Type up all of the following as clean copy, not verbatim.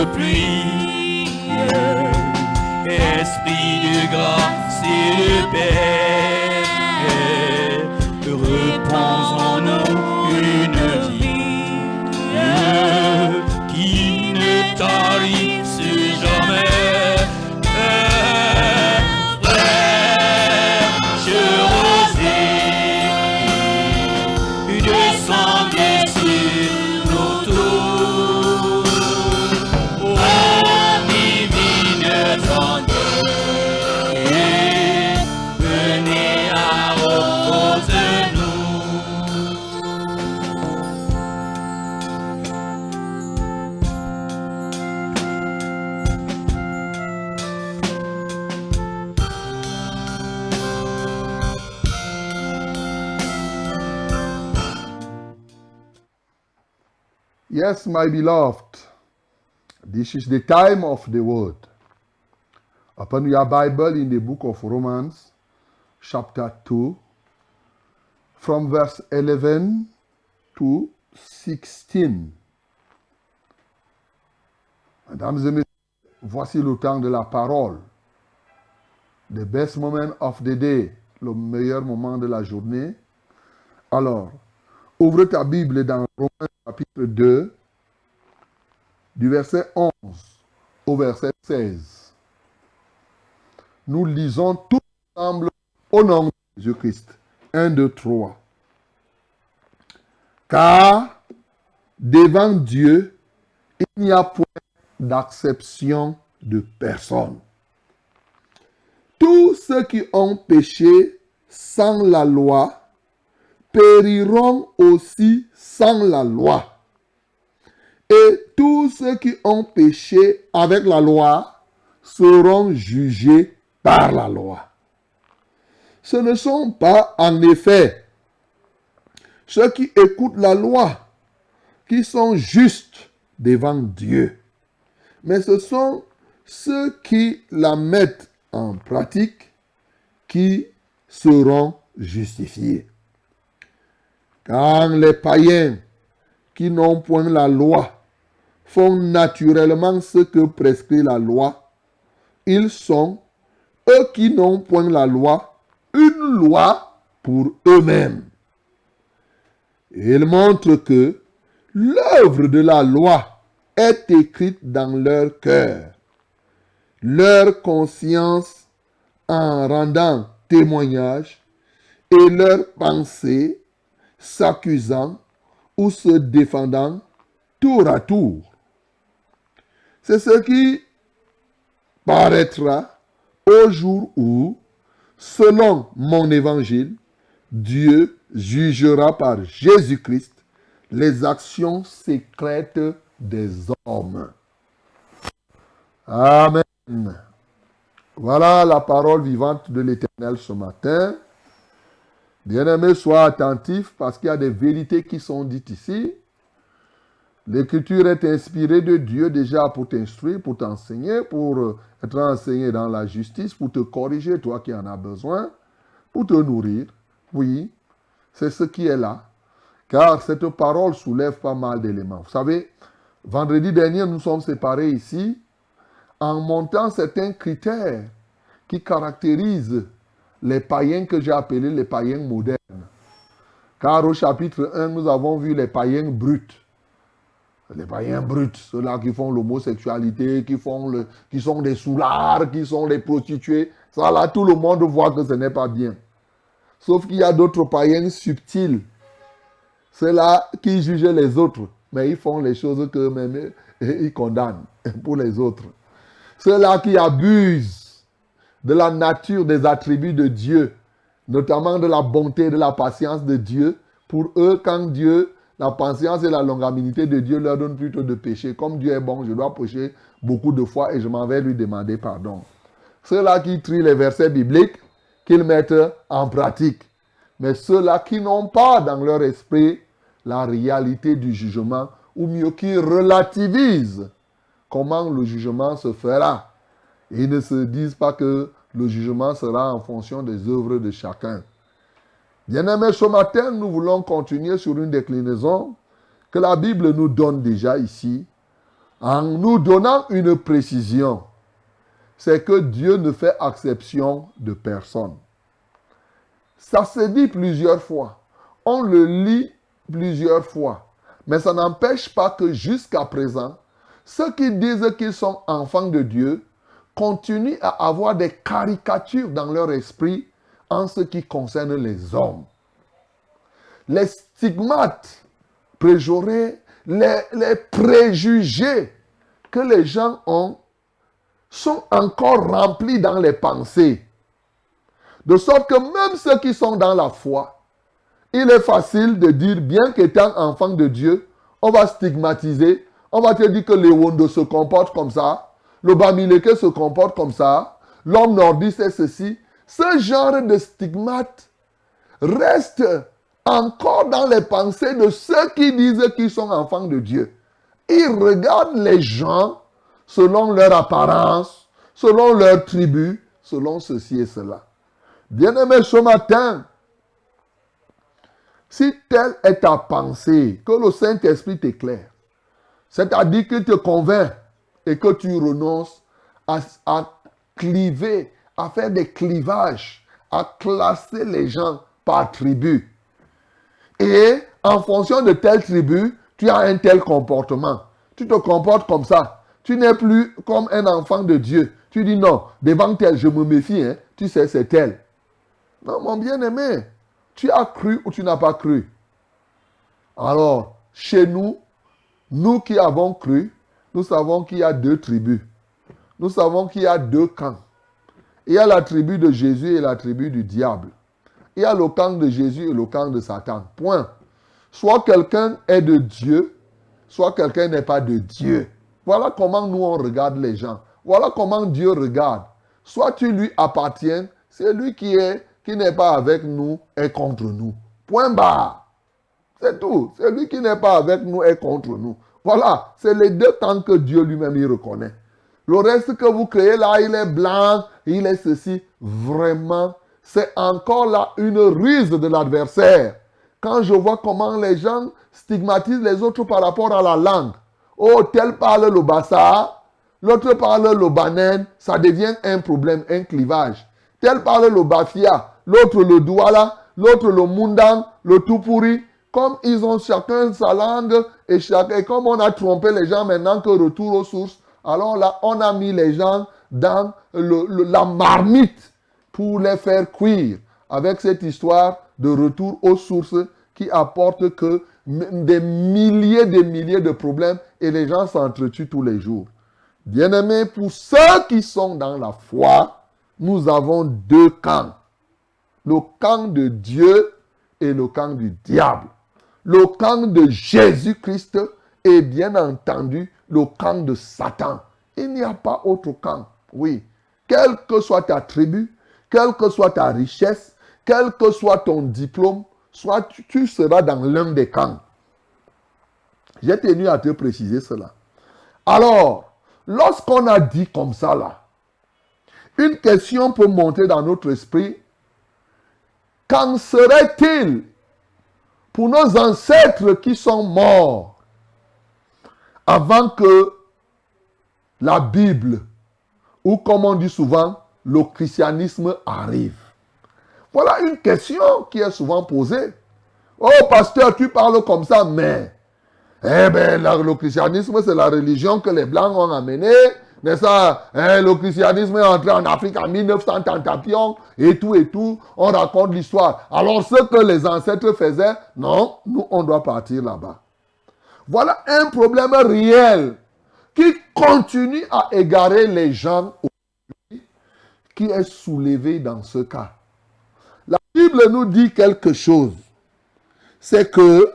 pluie. Esprit de grâce et de paix, répands en nous une vie qui ne tarisse jamais. Fraîche rosée, descendez sur nos tours. Oh, divine tendresse, venez à repose-nous. Yes, my beloved, this is the time of the word. Open your Bible in the book of Romans, chapter 2, from verse 11 to 16. Mesdames et messieurs, voici le temps de la parole. The best moment of the day, le meilleur moment de la journée. Alors, ouvre ta Bible dans Romains chapitre 2, du verset 11 au verset 16. Nous lisons tous ensemble au nom de Jésus-Christ. 1, 2, 3. Car devant Dieu, il n'y a point d'acception de personne. Tous ceux qui ont péché sans la loi périront aussi sans la loi. Et tous ceux qui ont péché avec la loi seront jugés par la loi. Ce ne sont pas en effet ceux qui écoutent la loi qui sont justes devant Dieu, mais ce sont ceux qui la mettent en pratique qui seront justifiés. Car les païens qui n'ont point la loi font naturellement ce que prescrit la loi. Ils sont, eux qui n'ont point la loi, une loi pour eux-mêmes. Et ils montrent que l'œuvre de la loi est écrite dans leur cœur. Leur conscience en rendant témoignage et leur pensée s'accusant ou se défendant tour à tour. C'est ce qui paraîtra au jour où, selon mon évangile, Dieu jugera par Jésus-Christ les actions secrètes des hommes. Amen. Voilà la parole vivante de l'Éternel ce matin. Bien-aimés, sois attentifs parce qu'il y a des vérités qui sont dites ici. L'Écriture est inspirée de Dieu déjà pour t'instruire, pour t'enseigner, pour être enseigné dans la justice, pour te corriger, toi qui en as besoin, pour te nourrir. Oui, c'est ce qui est là. Car cette parole soulève pas mal d'éléments. Vous savez, vendredi dernier, nous sommes séparés ici en montant certains critères qui caractérisent les païens que j'ai appelés les païens modernes. Car au chapitre 1, nous avons vu les païens bruts. Les païens bruts, ceux-là qui font l'homosexualité, qui sont des soulards, qui sont des prostituées. Ça là, tout le monde voit que ce n'est pas bien. Sauf qu'il y a d'autres païens subtils. Ceux-là qui jugent les autres, mais ils font les choses qu'eux-mêmes ils condamnent pour les autres. Ceux-là qui abusent de la nature des attributs de Dieu, notamment de la bonté et de la patience de Dieu. Pour eux, quand Dieu, la patience et la longanimité de Dieu leur donnent plutôt de pécher. Comme Dieu est bon, je dois pécher beaucoup de fois et je m'en vais lui demander pardon. Ceux-là qui trient les versets bibliques, qu'ils mettent en pratique. Mais ceux-là qui n'ont pas dans leur esprit la réalité du jugement, ou mieux qui relativisent comment le jugement se fera. Ils ne se disent pas que le jugement sera en fonction des œuvres de chacun. Bien-aimés, ce matin, nous voulons continuer sur une déclinaison que la Bible nous donne déjà ici, en nous donnant une précision, c'est que Dieu ne fait exception de personne. Ça se dit plusieurs fois. On le lit plusieurs fois. Mais ça n'empêche pas que jusqu'à présent, ceux qui disent qu'ils sont enfants de Dieu continuent à avoir des caricatures dans leur esprit en ce qui concerne les hommes. Les stigmates, préjurés, les préjugés que les gens ont sont encore remplis dans les pensées. De sorte que même ceux qui sont dans la foi, il est facile de dire, bien qu'étant enfant de Dieu, on va stigmatiser, on va te dire que les Wondo se comportent comme ça, le Bamileke se comporte comme ça, l'homme nordiste est ceci. Ce genre de stigmate reste encore dans les pensées de ceux qui disent qu'ils sont enfants de Dieu. Ils regardent les gens selon leur apparence, selon leur tribu, selon ceci et cela. Bien-aimé, ce matin, si telle est ta pensée, que le Saint-Esprit t'éclaire, c'est-à-dire qu'il te convainc et que tu renonces à cliver, à faire des clivages, à classer les gens par tribu. Et en fonction de telle tribu, tu as un tel comportement. Tu te comportes comme ça. Tu n'es plus comme un enfant de Dieu. Tu dis non, devant tel, je me méfie. Hein. Tu sais, c'est tel. Non, mon bien-aimé, tu as cru ou tu n'as pas cru. Alors, chez nous, nous qui avons cru, nous savons qu'il y a deux tribus. Nous savons qu'il y a deux camps. Il y a la tribu de Jésus et la tribu du diable. Il y a le camp de Jésus et le camp de Satan. Point. Soit quelqu'un est de Dieu, soit quelqu'un n'est pas de Dieu. Voilà comment nous on regarde les gens. Voilà comment Dieu regarde. Soit tu lui appartiens, c'est lui qui n'est pas avec nous est contre nous. Point barre. C'est tout. C'est lui qui n'est pas avec nous est contre nous. Voilà. C'est les deux camps que Dieu lui-même y reconnaît. Le reste que vous créez là, il est blanc, il est ceci. Vraiment, c'est encore là une ruse de l'adversaire. Quand je vois comment les gens stigmatisent les autres par rapport à la langue. Oh, tel parle le bassa, l'autre parle le banen, ça devient un problème, un clivage. Tel parle le bafia, l'autre le douala, l'autre le mundang, le tout pourri. Comme ils ont chacun sa langue et comme on a trompé les gens maintenant que retour aux sources, alors là, on a mis les gens dans la marmite pour les faire cuire avec cette histoire de retour aux sources qui apporte que des milliers de problèmes et les gens s'entretuent tous les jours. Bien-aimés, pour ceux qui sont dans la foi, nous avons deux camps. Le camp de Dieu et le camp du diable. Le camp de Jésus-Christ et bien entendu le camp de Satan. Il n'y a pas autre camp. Oui. Quelle que soit ta tribu, quelle que soit ta richesse, quel que soit ton diplôme, soit tu seras dans l'un des camps. J'ai tenu à te préciser cela. Alors, lorsqu'on a dit comme ça là, une question peut monter dans notre esprit. Qu'en serait-il pour nos ancêtres qui sont morts avant que la Bible, ou comme on dit souvent, le christianisme arrive? Voilà une question qui est souvent posée. Oh pasteur, tu parles comme ça, mais le christianisme, c'est la religion que les Blancs ont amenée. N'est-ce pas? Le christianisme est entré en Afrique en 1900, Tantapion, et tout. On raconte l'histoire. Alors, ce que les ancêtres faisaient, non, nous, on doit partir là-bas. Voilà un problème réel qui continue à égarer les gens aujourd'hui, qui est soulevé dans ce cas. La Bible nous dit quelque chose. C'est que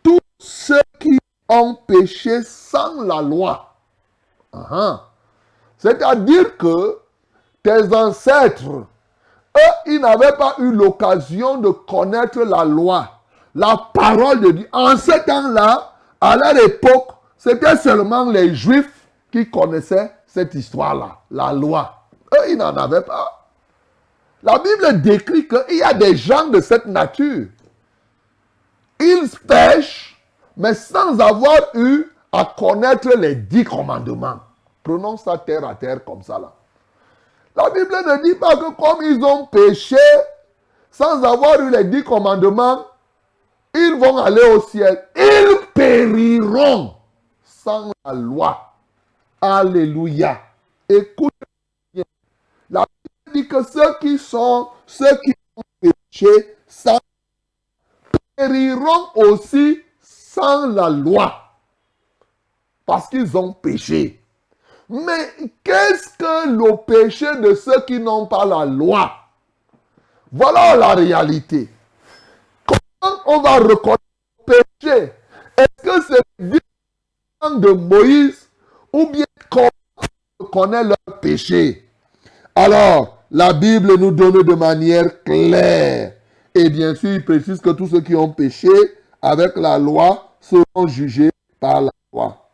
tous ceux qui ont péché sans la loi, c'est-à-dire que tes ancêtres, eux, ils n'avaient pas eu l'occasion de connaître la loi, la parole de Dieu. En ce temps-là, à leur époque, c'était seulement les Juifs qui connaissaient cette histoire-là, la loi. Eux, ils n'en avaient pas. La Bible décrit qu'il y a des gens de cette nature. Ils pêchent, mais sans avoir eu à connaître les 10 commandements. Prenons ça terre à terre comme ça là. La Bible ne dit pas que comme ils ont péché sans avoir eu les 10 commandements, ils vont aller au ciel. Ils périront sans la loi. Alléluia. Écoute bien. La Bible dit que ceux qui ont péché périront aussi sans la loi. Parce qu'ils ont péché. Mais qu'est-ce que le péché de ceux qui n'ont pas la loi? Voilà la réalité. Comment on va reconnaître le péché? Est-ce que c'est le discours de Moïse ou bien comment on reconnaît leur péché? Alors, la Bible nous donne de manière claire. Et bien sûr, il précise que tous ceux qui ont péché avec la loi seront jugés par la loi.